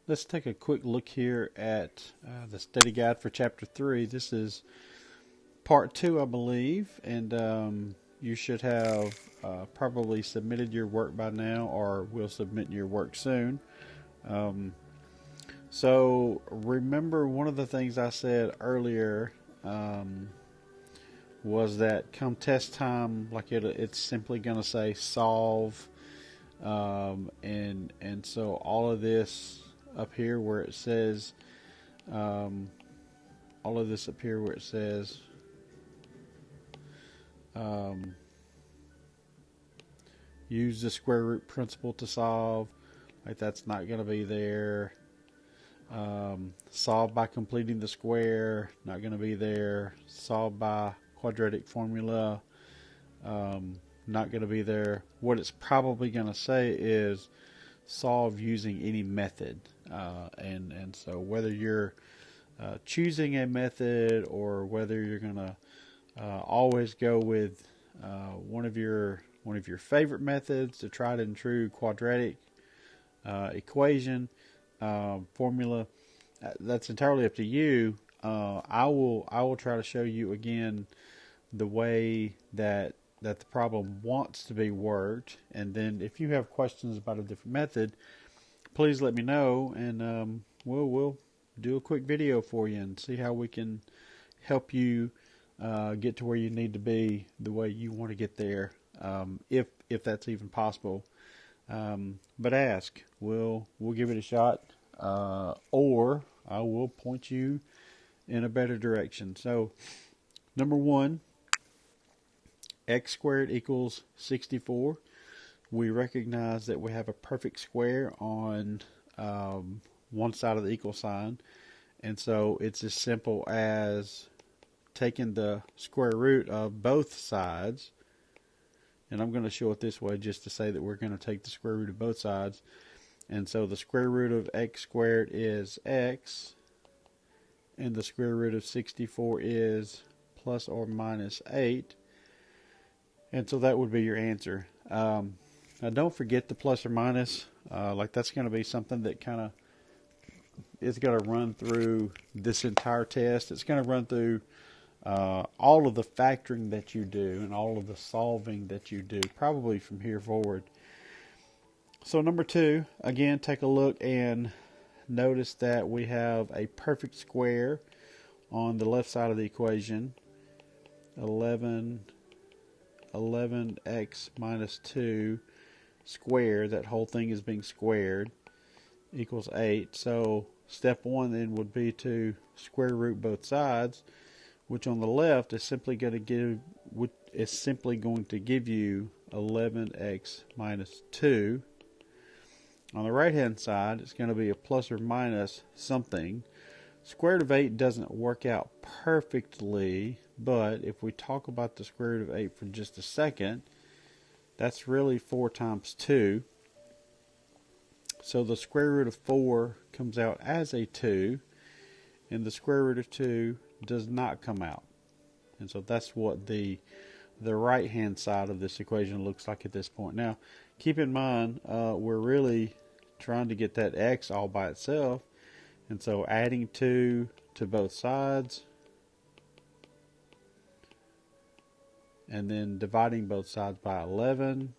Let's take a quick look here at the study guide for Chapter 3. This is Part 2, I believe, and you should have probably submitted your work by now or will submit your work soon. Um, so remember, one of the things I said earlier was that come test time, like it's simply going to say solve, and so all of this up here where it says, all of this up here where it says, um, use the square root principle to solve, like that's not going to be there. Solve by completing the square, not going to be there. Solve by quadratic formula, not going to be there. What it's probably going to say is solve using any method, and so whether you're choosing a method or whether you're going to always go with one of your favorite methods, the tried and true quadratic equation formula, that's entirely up to you. I will try to show you again the way that the problem wants to be worked, and then if you have questions about a different method, please let me know, and we'll do a quick video for you and see how we can help you get to where you need to be the way you want to get there, if that's even possible. But ask, we'll give it a shot, or I will point you in a better direction. So, number one, x squared equals 64. We recognize that we have a perfect square on one side of the equal sign, and so it's as simple as taking the square root of both sides, and I'm going to show it this way just to say that we're going to take the square root of both sides. And so the square root of x squared is x, and the square root of 64 is plus or minus 8. And so that would be your answer. Now don't forget the plus or minus. Like that's going to be something that kind of is going to run through this entire test. It's going to run through all of the factoring that you do and all of the solving that you do, probably from here forward. So number two, again, take a look and notice that we have a perfect square on the left side of the equation. 11x minus 2 squared, that whole thing is being squared, equals 8. So step one then would be to square root both sides, which on the left is simply going to give you 11x minus 2. On the right hand side, it's going to be a plus or minus something. Square root of 8 doesn't work out perfectly, but if we talk about the square root of 8 for just a second, that's really 4 times 2. So the square root of 4 comes out as a 2, and the square root of 2 does not come out. And so that's what the right hand side of this equation looks like at this point. Now, keep in mind, we're really trying to get that x all by itself, and so adding 2 to both sides and then dividing both sides by 11,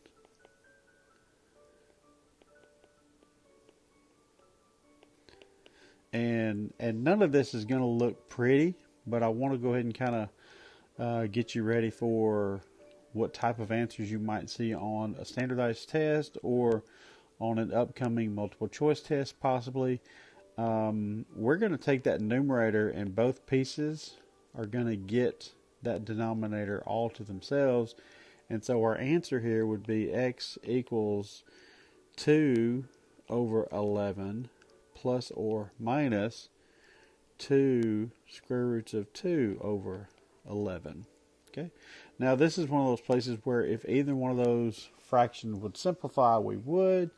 and none of this is going to look pretty, but I want to go ahead and kind of get you ready for what type of answers you might see on a standardized test or on an upcoming multiple choice test possibly. We're going to take that numerator, and both pieces are going to get that denominator all to themselves, and so our answer here would be x equals 2 over 11 plus or minus 2 square roots of 2 over 11. Okay. Now this is one of those places where if either one of those fractions would simplify, we would.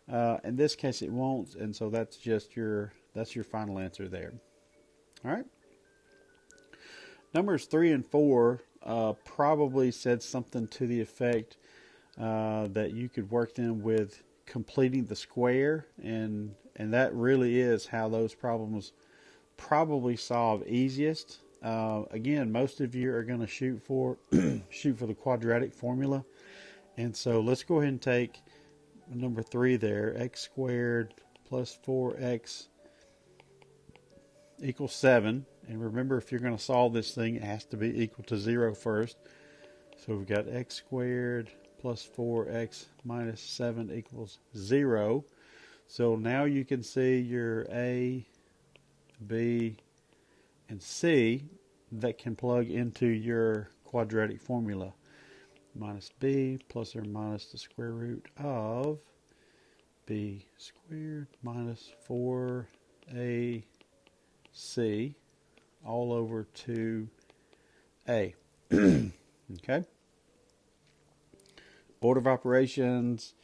In this case, it won't, and so that's just your final answer there. All right. Numbers 3 and 4 probably said something to the effect that you could work them with completing the square, and And that really is how those problems probably solve easiest. Again, most of you are going to shoot for shoot for the quadratic formula. And so let's go ahead and take number 3 there, x squared plus 4x equals 7. And remember, if you're going to solve this thing, it has to be equal to 0 first. So we've got x squared plus 4x minus 7 equals 0. So now you can see your A, B, and C that can plug into your quadratic formula. Minus b plus or minus the square root of b squared minus 4ac all over 2a. Okay. Order of operations,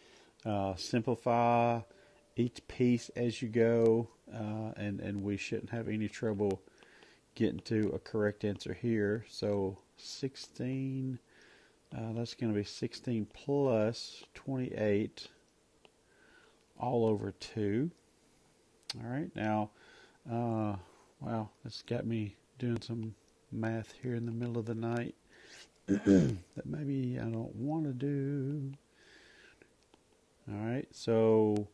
simplify each piece as you go, and we shouldn't have any trouble getting to a correct answer here. So 16, that's going to be 16 plus 28 all over 2. All right, now, wow, this got me doing some math here in the middle of the night that maybe I don't want to do. All right, so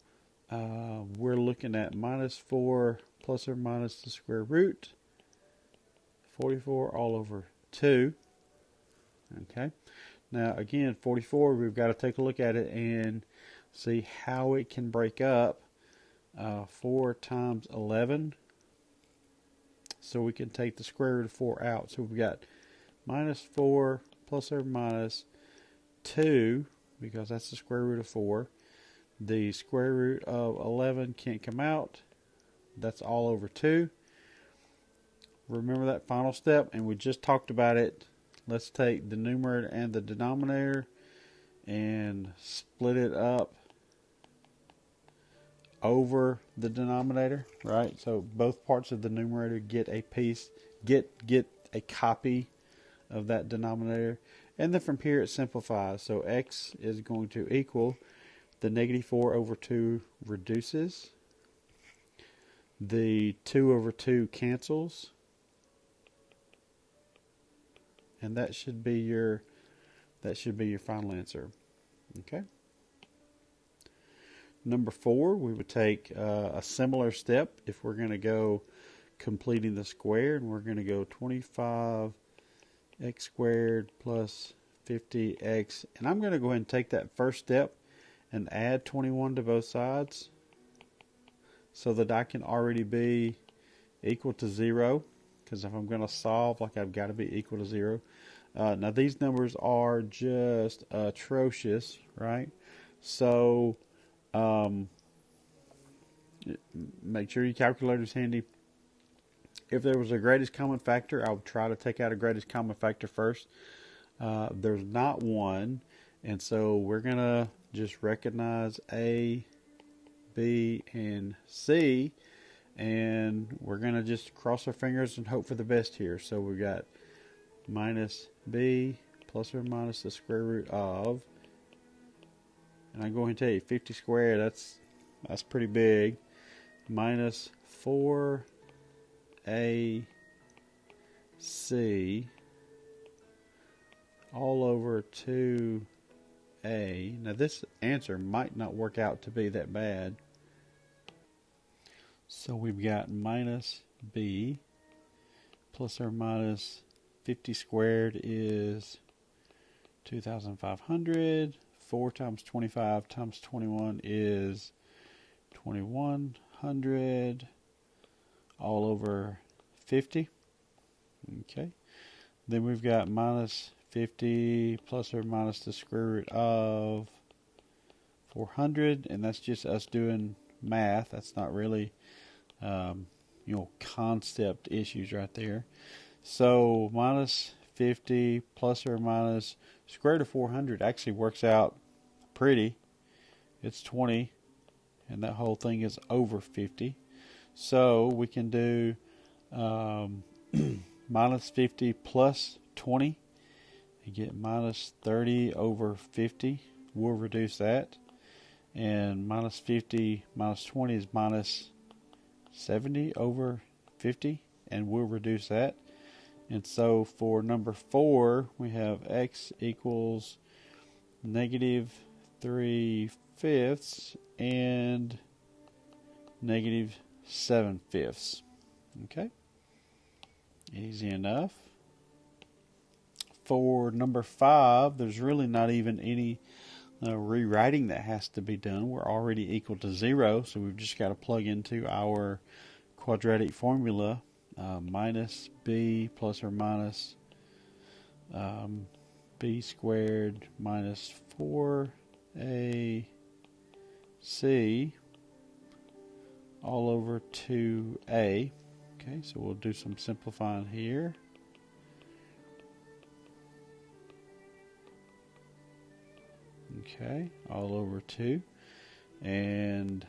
we're looking at minus 4 plus or minus the square root, 44 all over 2. Okay, now again, 44, we've got to take a look at it and see how it can break up. 4 times 11, so we can take the square root of 4 out. So we've got minus 4 plus or minus 2, because that's the square root of 4. The square root of 11 can't come out. That's all over 2. Remember that final step, and we just talked about it. Let's take the numerator and the denominator and split it up over the denominator, right? So both parts of the numerator get a piece, get a copy of that denominator. And then from here it simplifies. So x is going to equal the negative 4 over 2 reduces. The 2 over 2 cancels. And that should be your final answer. Okay. Number 4, we would take a similar step if we're going to go completing the square, and we're going to go 25x squared plus 50x, and I'm going to go ahead and take that first step and add 21 to both sides so that I can already be equal to 0, because if I'm going to solve, like, I've got to be equal to 0. Now these numbers are just atrocious, right? So make sure your calculator's handy. If there was a greatest common factor, I would try to take out a greatest common factor first. There's not one, and so we're going to just recognize A, B, and C, and we're going to just cross our fingers and hope for the best here. So we got minus B plus or minus the square root of, and I'm going to tell you 50 squared, that's pretty big, minus 4AC all over 2A. Now this answer might not work out to be that bad. So we've got minus B plus or minus 50 squared is 2,500. 4 times 25 times 21 is 2,100 all over 50. Okay. Then we've got minus 50 plus or minus the square root of 400, and that's just us doing math. That's not really concept issues right there. So minus 50 plus or minus square root of 400 actually works out pretty. It's 20, and that whole thing is over 50. So we can do minus 50 plus 20. You get minus 30 over 50. We'll reduce that. And minus 50 minus 20 is minus 70 over 50, and we'll reduce that. And so for number 4, we have x equals negative 3/5 and negative 7/5. Okay, easy enough. For number 5, there's really not even any rewriting that has to be done. We're already equal to 0, so we've just got to plug into our quadratic formula, minus b plus or minus b squared minus 4ac all over 2a. Okay, so we'll do some simplifying here. Okay, all over 2. And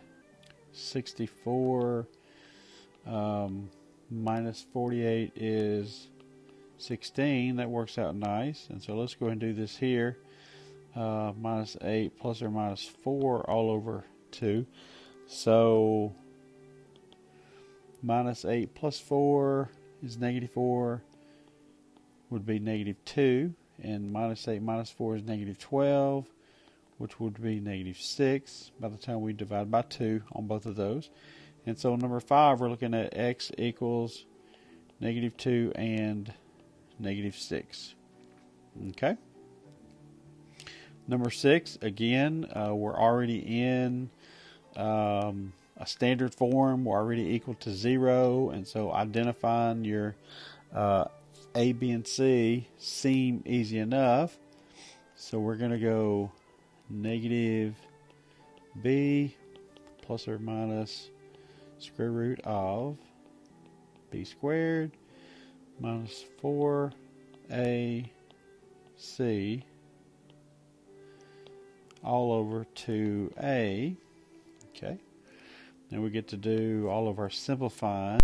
64 minus 48 is 16. That works out nice. And so let's go ahead and do this here. Minus 8 plus or minus 4 all over 2. So minus 8 plus 4 is negative 4, would be negative 2. And minus 8 minus 4 is negative 12, which would be negative 6 by the time we divide by 2 on both of those. And so number 5, we're looking at x equals negative 2 and negative 6. Okay. Number 6, again, we're already in a standard form. We're already equal to 0. And so identifying your A, B, and C seem easy enough. So we're going to go negative b plus or minus square root of b squared minus 4ac all over 2a. Okay. Now we get to do all of our simplifying.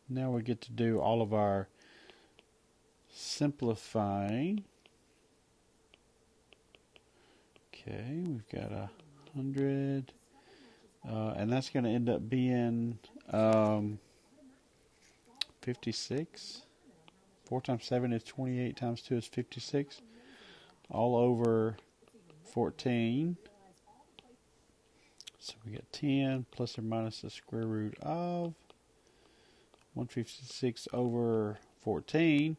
Now we get to do all of our simplifying. Okay, we've got 100, and that's going to end up being 56. 4 times 7 is 28, times 2 is 56, all over 14. So we get 10 plus or minus the square root of 156 over 14.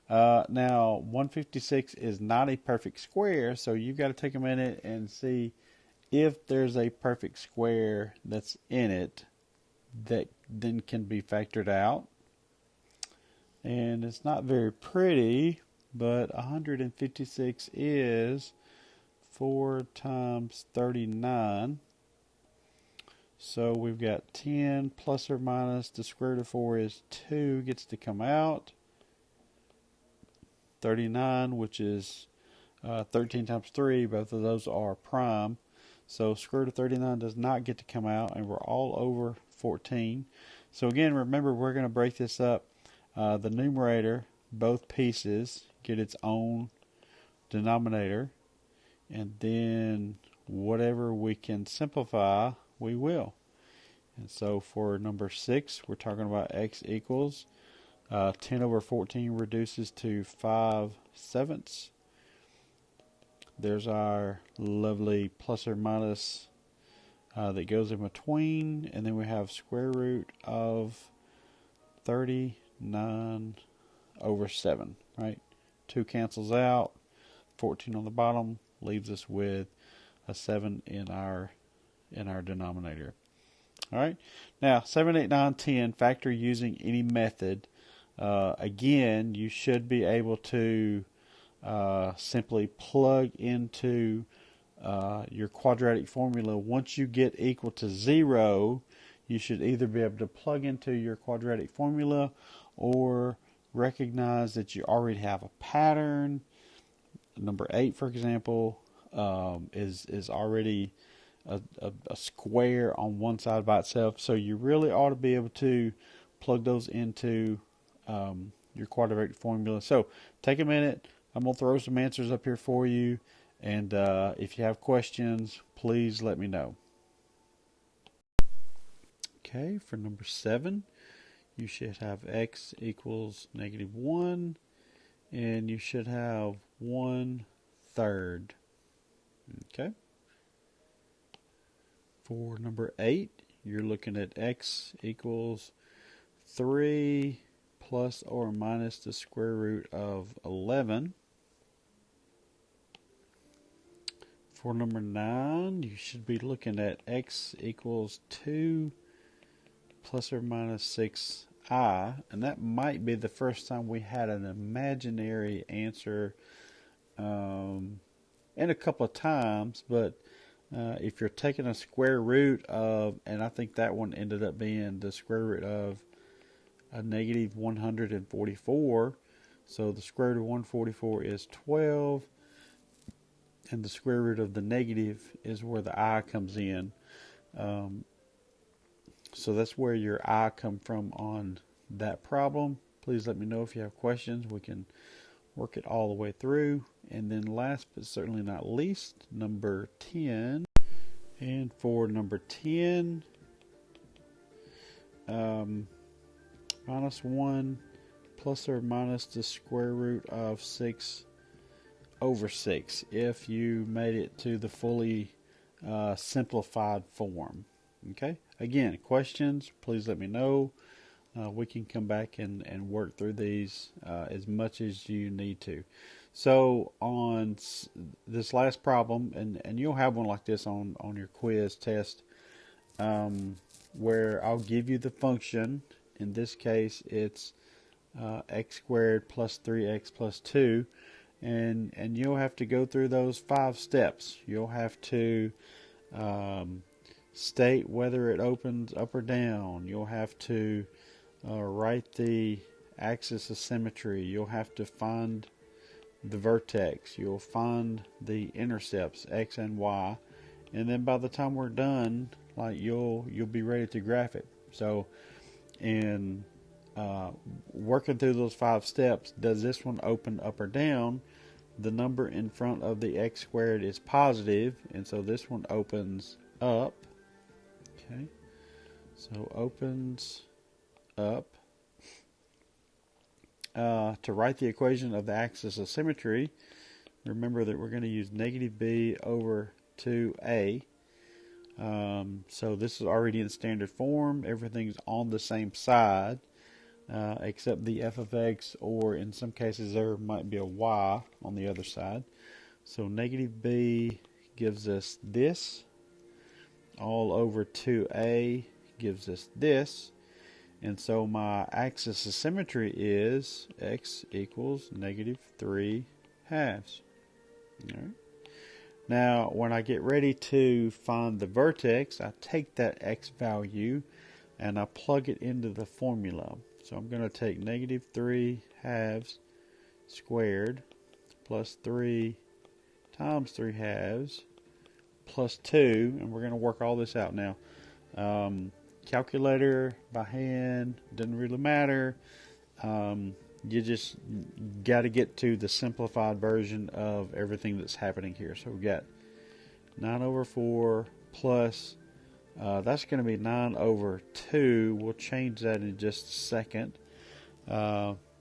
Now, 156 is not a perfect square, so you've got to take a minute and see if there's a perfect square that's in it that then can be factored out. And it's not very pretty, but 156 is 4 times 39. So we've got 10 plus or minus the square root of 4 is 2, gets to come out. 39, which is 13 times 3, both of those are prime. So square root of 39 does not get to come out, and we're all over 14. So again, remember, we're going to break this up. The numerator, both pieces, get its own denominator, and then whatever we can simplify, we will. And so for number 6, we're talking about x equals 10 over 14 reduces to 5/7. There's our lovely plus or minus that goes in between, and then we have square root of 39 over 7, right? 2 cancels out, 14 on the bottom leaves us with a 7 in our denominator. All right, now 7, 8, 9, 10, factor using any method. Again, you should be able to simply plug into your quadratic formula. Once you get equal to 0, you should either be able to plug into your quadratic formula or recognize that you already have a pattern. Number 8, for example, is already a square on one side by itself. So you really ought to be able to plug those into your quadratic formula. So take a minute. I'm going to throw some answers up here for you, And if you have questions, please let me know. Okay, for number 7, you should have x equals -1, and you should have 1/3. Okay. For number 8, you're looking at x equals 3 plus or minus the square root of 11. For number 9, you should be looking at x equals 2 plus or minus 6i, and that might be the first time we had an imaginary answer in a couple of times, but if you're taking a square root of, and I think that one ended up being the square root of a negative 144, so the square root of 144 is 12, and the square root of the negative is where the I comes in. So that's where your I come from on that problem. Please let me know if you have questions. We can work it all the way through. And then last but certainly not least, number 10. And for number 10, minus 1 plus or minus the square root of 6/6 if you made it to the fully simplified form. Okay, again, questions, please let me know. We can come back and work through these as much as you need to. So on this last problem, and you'll have one like this on your quiz test, where I'll give you the function. In this case, it's x squared plus 3x plus 2, and you'll have to go through those 5 steps. You'll have to state whether it opens up or down. You'll have to write the axis of symmetry. You'll have to find the vertex. You'll find the intercepts, x and y, and then by the time we're done, like you'll be ready to graph it. So in working through those 5 steps, does this one open up or down? The number in front of the x squared is positive, and so this one opens up. Okay, so opens up. To write the equation of the axis of symmetry, remember that we're going to use negative b over 2a. So this is already in standard form. Everything's on the same side, except the f of x, or in some cases there might be a y on the other side. So negative b gives us this. All over 2a gives us this. And so my axis of symmetry is x equals -3/2. All right. Now, when I get ready to find the vertex, I take that x value and I plug it into the formula. So I'm going to take -3/2 squared plus 3 times 3/2 plus 2, and we're going to work all this out now. Calculator, by hand, doesn't really matter. You just got to get to the simplified version of everything that's happening here. So we got 9/4 plus, that's going to be 9/2. We'll change that in just a second.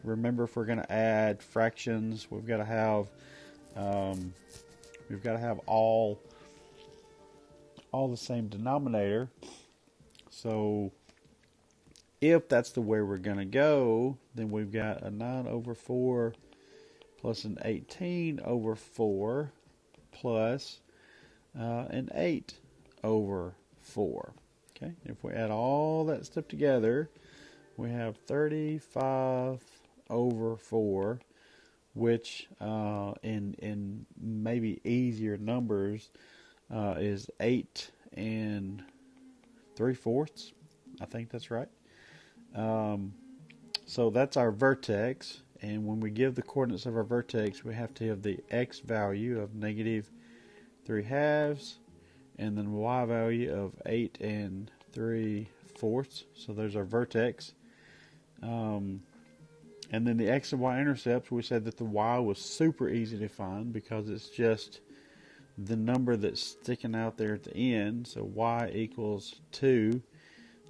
Remember, if we're going to add fractions, we've got to have all the same denominator. So if that's the way we're going to go, then we've got a 9/4 plus an 18/4 plus an 8/4. Okay, if we add all that stuff together, we have 35/4, which in maybe easier numbers is 8 3/4. I think that's right. So that's our vertex, and when we give the coordinates of our vertex, we have to have the x value of -3/2 and then y value of 8 3/4. So there's our vertex. And then the x and y intercepts, we said that the y was super easy to find because it's just the number that's sticking out there at the end. So y equals 2.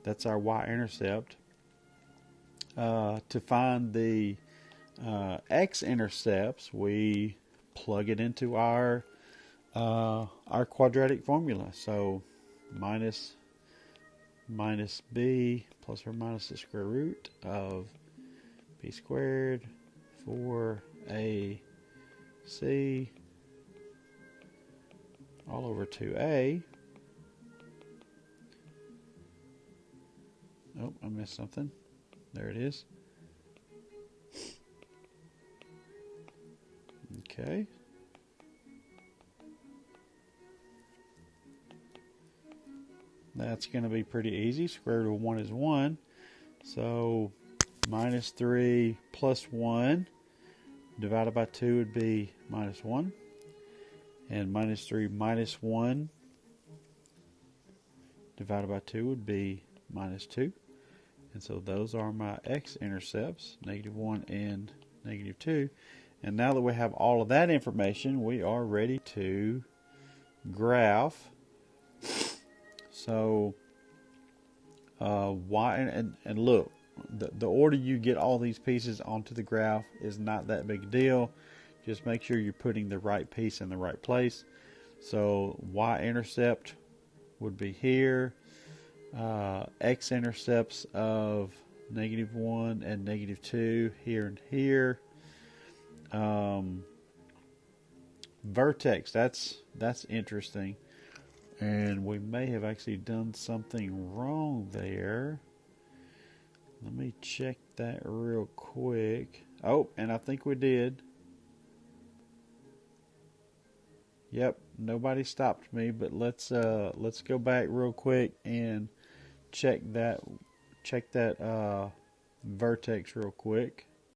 That's our y-intercept. To find the x-intercepts, we plug it into our quadratic formula. So minus b plus or minus the square root of b squared 4ac all over 2a. Oh, I missed something. There it is. Okay. That's going to be pretty easy. Square root of 1 is 1. So minus 3 plus 1 divided by 2 would be minus 1. And minus 3 minus 1 divided by 2 would be minus 2. And so those are my x-intercepts, negative 1 and negative 2. And now that we have all of that information, we are ready to graph. So and look, the order you get all these pieces onto the graph is not that big a deal. Just make sure you're putting the right piece in the right place. So y-intercept would be here. X-intercepts of negative 1 and negative 2 here and here. Vertex, that's interesting. And we may have actually done something wrong there. Let me check that real quick. Oh, and I think we did. Yep, nobody stopped me, but let's go back real quick and check that vertex real quick.